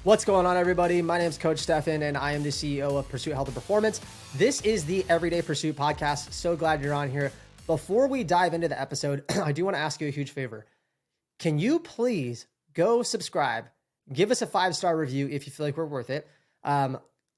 What's going on, everybody? My name is Coach Stefan, and I am the CEO of Pursuit Health and Performance. This is the Everyday Pursuit podcast. So glad you're on here. Before we dive into the episode, I do want to ask you a huge favor. Can you please go subscribe, give us a 5-star review if you feel like we're worth it.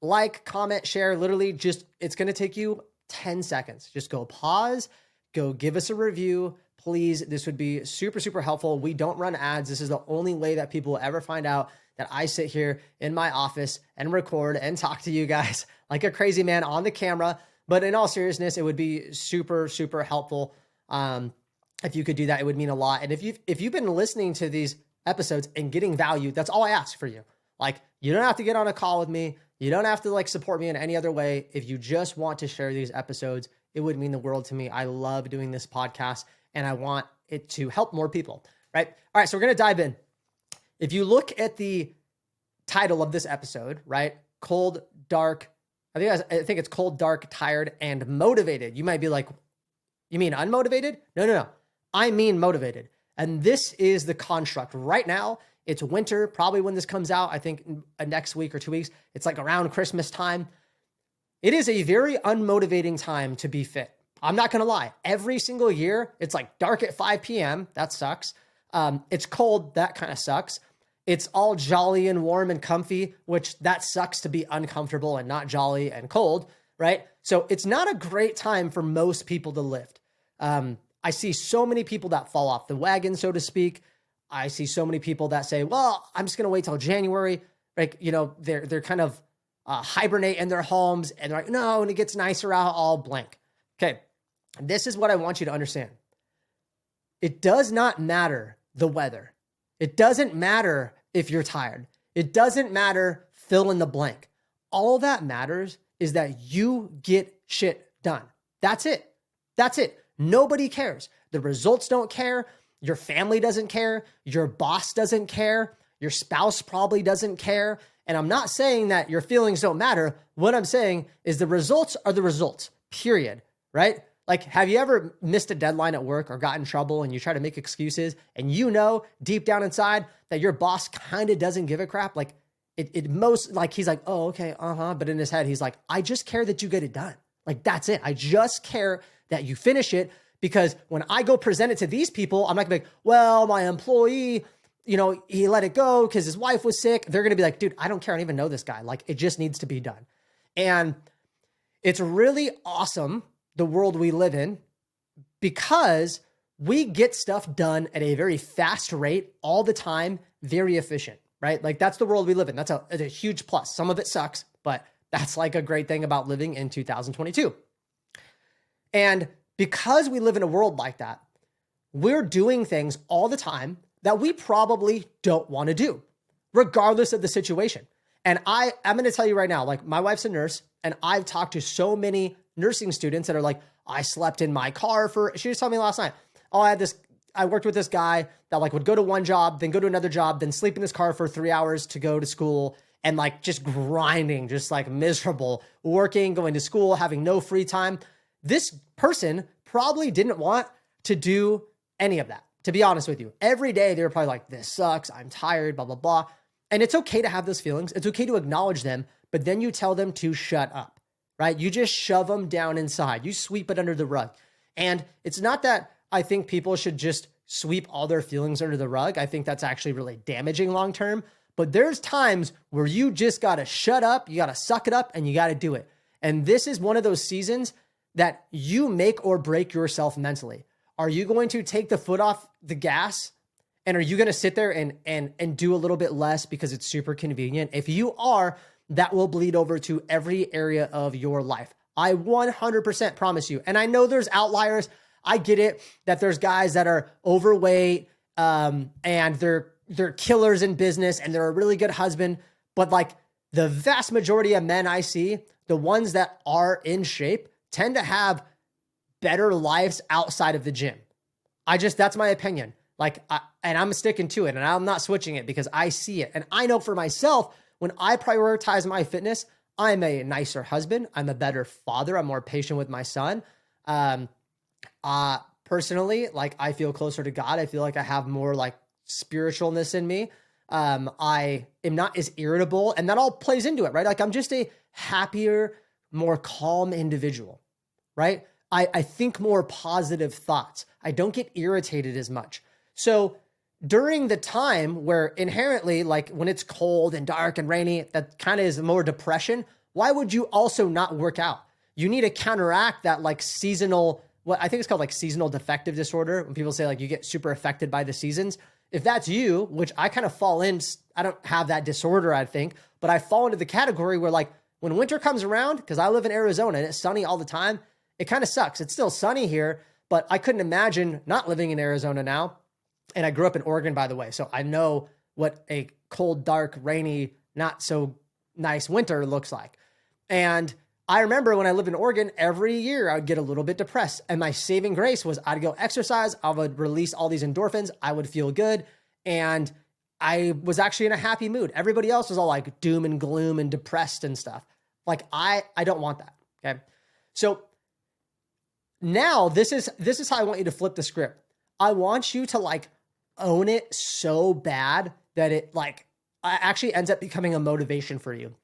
Like, comment, share, literally just, it's going to take you 10 seconds. Just go pause, go give us a review. Please, this would be super, super helpful. We don't run ads. This is the only way that people will ever find out that I sit here in my office and record and talk to you guys like a crazy man on the camera. But in all seriousness, it would be super, super helpful. If you could do that, it would mean a lot. And if you've been listening to these episodes and getting value, that's all I ask for you. Like, you don't have to get on a call with me. You don't have to support me in any other way. If you just want to share these episodes, it would mean the world to me. I love doing this podcast and I want it to help more people, right? All right, so we're going to dive in. If you look at the title of this episode, right? Cold, dark, I think it's cold, dark, tired, and motivated. You might be like, you mean unmotivated? No. I mean motivated. And this is the construct. Right now, it's winter, probably when this comes out, I think next week or 2 weeks, it's like around Christmas time. It is a very unmotivating time to be fit. I'm not going to lie. Every single year, it's like dark at 5 p.m. That sucks. It's cold. That kind of sucks. It's all jolly and warm and comfy, which that sucks to be uncomfortable and not jolly and cold, right? So it's not a great time for most people to lift. I see so many people that fall off the wagon, so to speak. I see so many people that say, well, I'm just going to wait till January. Like, they're kind of hibernate in their homes and they're like, no, when it gets nicer out, I'll blank. Okay. This is what I want you to understand. It does not matter the weather. It doesn't matter if you're tired. It doesn't matter, fill in the blank. All that matters is that you get shit done. That's it. That's it. Nobody cares. The results don't care. Your family doesn't care. Your boss doesn't care. Your spouse probably doesn't care. And I'm not saying that your feelings don't matter. What I'm saying is the results are the results, period, right? Like, have you ever missed a deadline at work or got in trouble and you try to make excuses and deep down inside that your boss kind of doesn't give a crap? Like he's like, oh, okay. But in his head, he's like, I just care that you get it done. Like, that's it. I just care that you finish it, because when I go present it to these people, I'm not gonna be like, well, my employee, he let it go because his wife was sick. They're going to be like, dude, I don't care. I don't even know this guy. Like, it just needs to be done. And it's really awesome, the world we live in, because we get stuff done at a very fast rate all the time, very efficient, right? Like, that's the world we live in. That's a huge plus. Some of it sucks, but that's like a great thing about living in 2022. And because we live in a world like that, we're doing things all the time that we probably don't want to do, regardless of the situation. And I'm going to tell you right now, like, my wife's a nurse, and I've talked to so many nursing students that are like, I slept in my car she was telling me last night, oh, I worked with this guy that would go to one job, then go to another job, then sleep in his car for 3 hours to go to school, and just grinding, just miserable, working, going to school, having no free time. This person probably didn't want to do any of that, to be honest with you. Every day they were probably like, this sucks, I'm tired, blah, blah, blah. And it's okay to have those feelings. It's okay to acknowledge them, but then you tell them to shut up, right? You just shove them down inside. You sweep it under the rug. And it's not that I think people should just sweep all their feelings under the rug. I think that's actually really damaging long-term. But there's times where you just got to shut up, you got to suck it up, and you got to do it. And this is one of those seasons that you make or break yourself mentally. Are you going to take the foot off the gas? And are you going to sit there and do a little bit less because it's super convenient? If you are, that will bleed over to every area of your life. I 100% promise you. And I know there's outliers. I get it that there's guys that are overweight and they're killers in business and they're a really good husband. But the vast majority of men I see, the ones that are in shape, tend to have better lives outside of the gym. That's my opinion. And I'm sticking to it, and I'm not switching it because I see it. And I know for myself, when I prioritize my fitness, I'm a nicer husband. I'm a better father. I'm more patient with my son. Personally, I feel closer to God. I feel like I have more spiritualness in me. I am not as irritable, and that all plays into it, right? Like I'm just a happier, more calm individual, right? I think more positive thoughts. I don't get irritated as much. So during the time where inherently, like when it's cold and dark and rainy, that kind of is more depression. Why would you also not work out? You need to counteract that like seasonal, what I think it's called like seasonal defective disorder. When people say like you get super affected by the seasons. If that's you, which I kind of fall in, I don't have that disorder, I think, but I fall into the category where like when winter comes around, because I live in Arizona and it's sunny all the time, it kind of sucks. It's still sunny here, but I couldn't imagine not living in Arizona now. And I grew up in Oregon, by the way, so I know what a cold, dark, rainy, not so nice winter looks like. And I remember when I lived in Oregon, every year I would get a little bit depressed. And my saving grace was I'd go exercise. I would release all these endorphins. I would feel good. And I was actually in a happy mood. Everybody else was all like doom and gloom and depressed and stuff. Like I don't want that. Okay. So now this is how I want you to flip the script. I want you to like own it so bad that it like actually ends up becoming a motivation for you.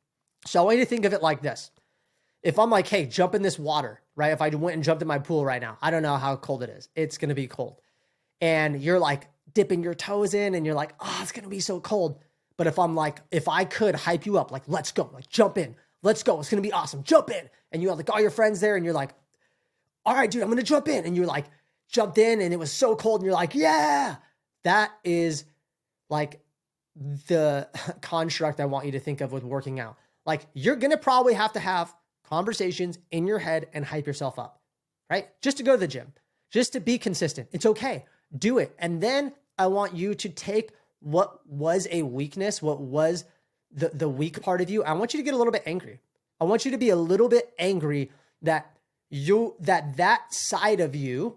So I want you to think of it like this. If I'm like, hey, jump in this water, right? If I went and jumped in my pool right now, I don't know how cold it is. It's going to be cold. And you're like dipping your toes in and you're like, oh, it's going to be so cold. But if I'm like, if I could hype you up, like, let's go, like jump in, let's go. It's going to be awesome. Jump in. And you have like all your friends there and you're like, all right, dude, I'm going to jump in. And you're like, jumped in and it was so cold. And you're like, yeah, that is like the construct I want you to think of with working out. Like you're going to probably have to have conversations in your head and hype yourself up, right? Just to go to the gym, just to be consistent. It's okay. Do it. And then I want you to take what was a weakness, what was the weak part of you. I want you to get a little bit angry. I want you to be a little bit angry that that side of you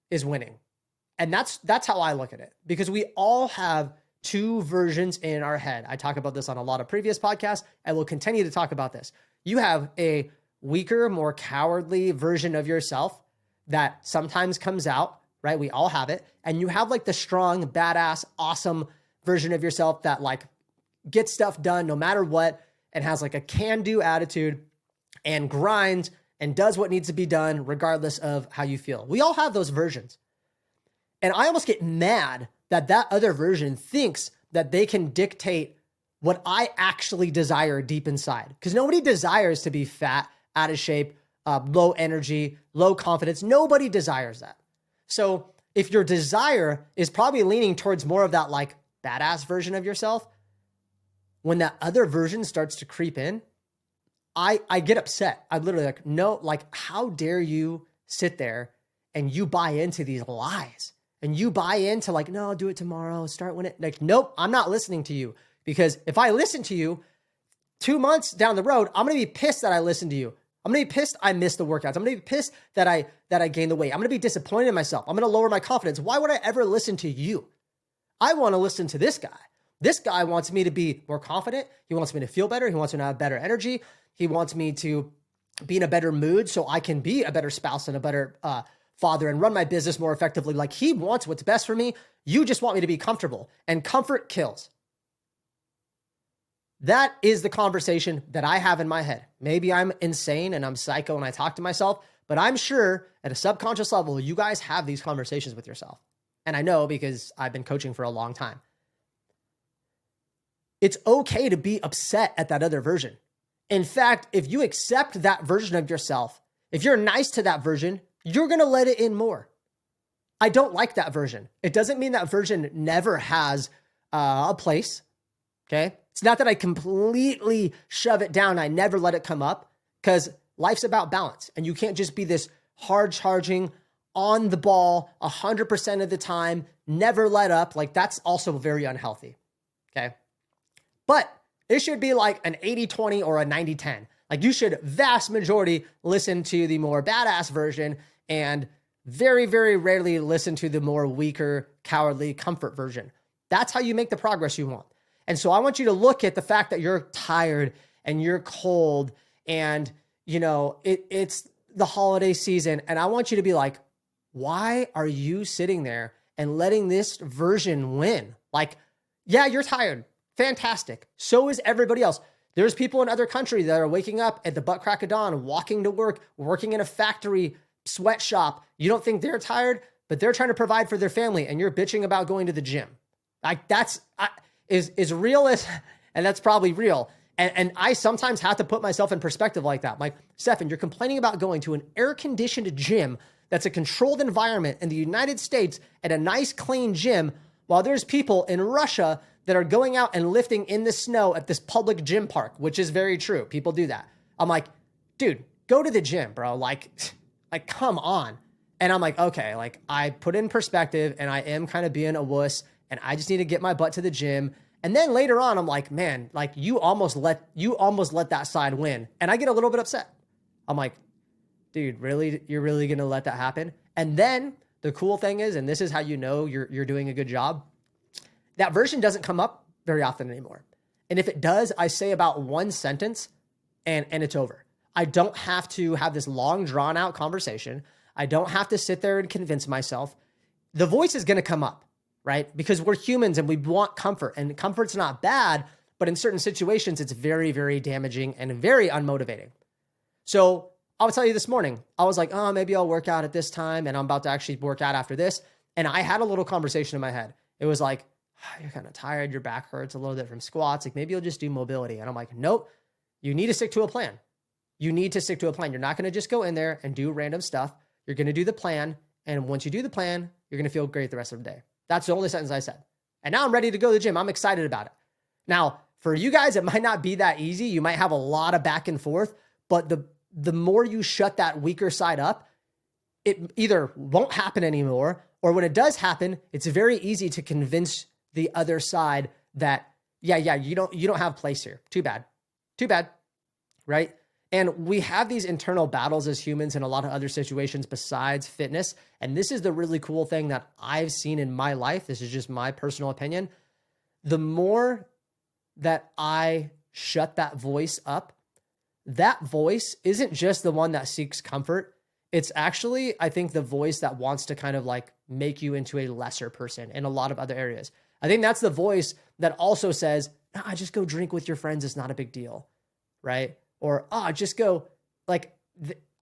is winning. And that's how I look at it, because we all have two versions in our head. I talk about this on a lot of previous podcasts and will continue to talk about this. You have a weaker, more cowardly version of yourself that sometimes comes out, right? We all have it. And you have like the strong, badass, awesome version of yourself that like gets stuff done no matter what and has like a can-do attitude and grinds and does what needs to be done regardless of how you feel. We all have those versions. And I almost get mad that that other version thinks that they can dictate what I actually desire deep inside. Because nobody desires to be fat, out of shape, low energy, low confidence. Nobody desires that. So if your desire is probably leaning towards more of that like badass version of yourself, when that other version starts to creep in, I get upset. I literally like, no, like how dare you sit there and you buy into these lies and you buy into like, no, I'll do it tomorrow. Start when it like, nope, I'm not listening to you. Because if I listen to you 2 months down the road, I'm going to be pissed that I listened to you. I'm going to be pissed I missed the workouts. I'm going to be pissed that I gained the weight. I'm going to be disappointed in myself. I'm going to lower my confidence. Why would I ever listen to you? I want to listen to this guy. This guy wants me to be more confident. He wants me to feel better. He wants me to have better energy. He wants me to be in a better mood so I can be a better spouse and a better father and run my business more effectively. Like he wants what's best for me. You just want me to be comfortable, and comfort kills. That is the conversation that I have in my head. Maybe I'm insane and I'm psycho and I talk to myself, but I'm sure at a subconscious level, you guys have these conversations with yourself. And I know because I've been coaching for a long time. It's okay to be upset at that other version. In fact, if you accept that version of yourself, if you're nice to that version, you're going to let it in more. I don't like that version. It doesn't mean that version never has a place. Okay. It's not that I completely shove it down. I never let it come up, because life's about balance and you can't just be this hard charging on the ball 100% of the time, never let up. Like that's also very unhealthy. Okay. But it should be like an 80-20 or a 90-10. Like you should vast majority listen to the more badass version and very, very rarely listen to the more weaker, cowardly comfort version. That's how you make the progress you want. And so I want you to look at the fact that you're tired and you're cold and, you know, it's the holiday season. And I want you to be like, why are you sitting there and letting this version win? Like, Yeah, you're tired. Fantastic. So is everybody else. There's people in other countries that are waking up at the butt crack of dawn, walking to work, working in a factory, sweatshop. You don't think they're tired, but they're trying to provide for their family, and you're bitching about going to the gym. Like that's is real as, and that's probably real. And I sometimes have to put myself in perspective like that. Like, Stefan, you're complaining about going to an air-conditioned gym that's a controlled environment in the United States at a nice, clean gym, while there's people in Russia that are going out and lifting in the snow at this public gym park, which is very true. People do that. I'm like, dude, go to the gym, bro. Like, come on. And I'm like, okay, like I put in perspective and I am kind of being a wuss and I just need to get my butt to the gym. And then later on, I'm like, man, like you almost let that side win. And I get a little bit upset. I'm like, dude, really? You're really going to let that happen? And then the cool thing is, and this is how you know you're doing a good job, that version doesn't come up very often anymore. And if it does, I say about one sentence and it's over. I don't have to have this long drawn out conversation. I don't have to sit there and convince myself. The voice is going to come up, right? Because we're humans and we want comfort, and comfort's not bad, but in certain situations, it's very, very damaging and very unmotivating. So I'll tell you this morning, I was like, oh, maybe I'll work out at this time and I'm about to actually work out after this. And I had a little conversation in my head. It was like, oh, you're kind of tired. Your back hurts a little bit from squats. Like maybe you'll just do mobility. And I'm like, nope, you need to stick to a plan. You need to stick to a plan. You're not going to just go in there and do random stuff. You're going to do the plan. And once you do the plan, you're going to feel great the rest of the day. That's the only sentence I said. And now I'm ready to go to the gym. I'm excited about it. Now, for you guys, it might not be that easy. You might have a lot of back and forth, but the more you shut that weaker side up, it either won't happen anymore, or when it does happen, it's very easy to convince the other side that, yeah, you don't have place here. Too bad, right? And we have these internal battles as humans in a lot of other situations besides fitness. And this is the really cool thing that I've seen in my life. This is just my personal opinion. The more that I shut that voice up, that voice isn't just the one that seeks comfort. It's actually, I think, the voice that wants to kind of like make you into a lesser person in a lot of other areas. I think that's the voice that also says, nah, just go drink with your friends. It's not a big deal, right? Or, just go, like,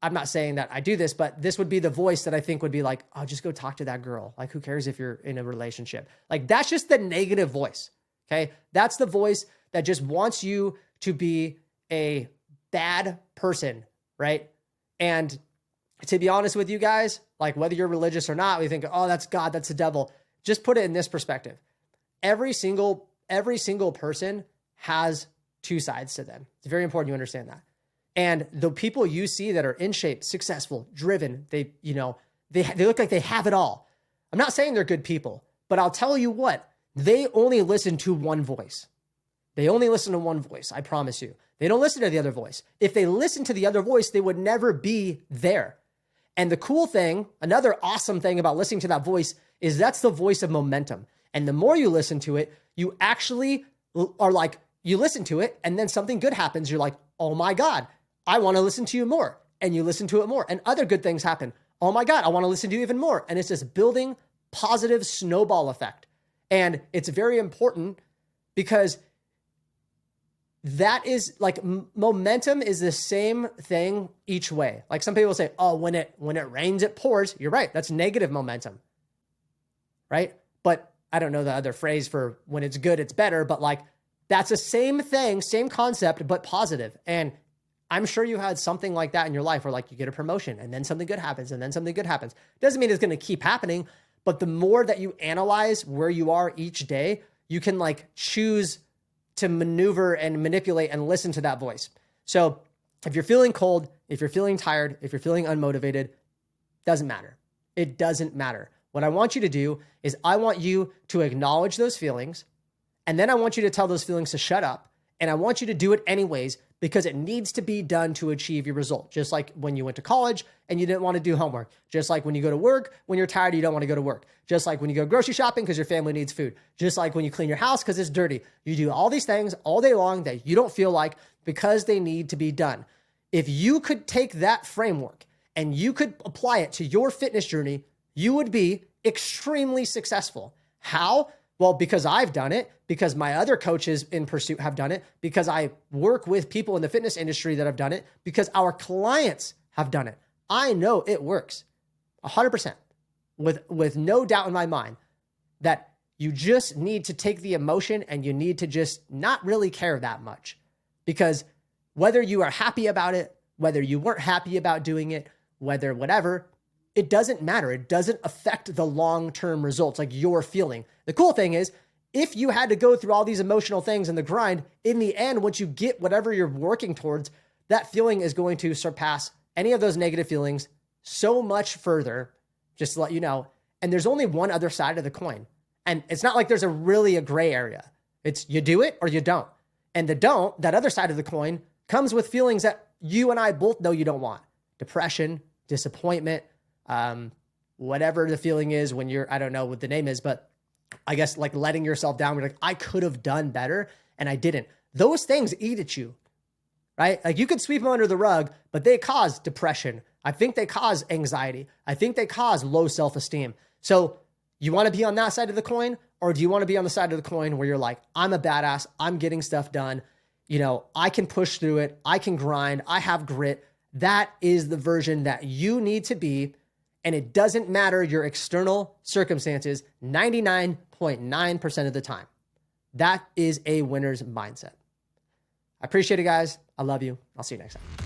I'm not saying that I do this, but this would be the voice that I think would be like, just go talk to that girl. Like, who cares if you're in a relationship? Like, that's just the negative voice, okay? That's the voice that just wants you to be a bad person, right? And to be honest with you guys, like whether you're religious or not, we think, oh, that's God, that's the devil. Just put it in this perspective. Every single person has two sides to them. It's very important you understand that. And the people you see that are in shape, successful, driven, they look like they have it all. I'm not saying they're good people, but I'll tell you what, they only listen to one voice. They only listen to one voice, I promise you. They don't listen to the other voice. If they listened to the other voice, they would never be there. And the cool thing, another awesome thing about listening to that voice is that's the voice of momentum. And the more you listen to it, you actually are like, you listen to it and then something good happens. You're like, oh my God, I want to listen to you more. And you listen to it more and other good things happen. Oh my God, I want to listen to you even more. And it's this building positive snowball effect. And it's very important because that is like momentum is the same thing each way. Like some people say, oh, when it rains, it pours. You're right. That's negative momentum, right? But I don't know the other phrase for when it's good, it's better. But like that's the same thing, same concept, but positive. And I'm sure you had something like that in your life where like you get a promotion and then something good happens and then something good happens. Doesn't mean it's going to keep happening, but the more that you analyze where you are each day, you can like choose to maneuver and manipulate and listen to that voice. So if you're feeling cold, if you're feeling tired, if you're feeling unmotivated, doesn't matter. It doesn't matter. What I want you to do is I want you to acknowledge those feelings, and then I want you to tell those feelings to shut up, and I want you to do it anyways because it needs to be done to achieve your result. Just like when you went to college and you didn't want to do homework. Just like when you go to work, when you're tired, you don't want to go to work. Just like when you go grocery shopping because your family needs food. Just like when you clean your house because it's dirty. You do all these things all day long that you don't feel like because they need to be done. If you could take that framework and you could apply it to your fitness journey, you would be extremely successful. How? Well, because I've done it, because my other coaches in Pursuit have done it, because I work with people in the fitness industry that have done it, because our clients have done it. I know it works 100% with no doubt in my mind that you just need to take the emotion and you need to just not really care that much, because whether you are happy about it, whether you weren't happy about doing it, whether whatever, it doesn't matter. It doesn't affect the long-term results, like you're feeling. The cool thing is, if you had to go through all these emotional things in the grind, in the end, once you get whatever you're working towards, that feeling is going to surpass any of those negative feelings so much further, just to let you know. And there's only one other side of the coin. And it's not like there's a gray area. It's you do it or you don't. And the don't, that other side of the coin, comes with feelings that you and I both know you don't want. Depression, disappointment, whatever the feeling is when you're, I don't know what the name is, but I guess like letting yourself down. We're like, I could have done better and I didn't. Those things eat at you, right? Like you could sweep them under the rug, but they cause depression. I think they cause anxiety. I think they cause low self-esteem. So you want to be on that side of the coin, or do you want to be on the side of the coin where you're like, I'm a badass, I'm getting stuff done. You know, I can push through it. I can grind. I have grit. That is the version that you need to be. And it doesn't matter your external circumstances 99.9% of the time. That is a winner's mindset. I appreciate it, guys. I love you. I'll see you next time.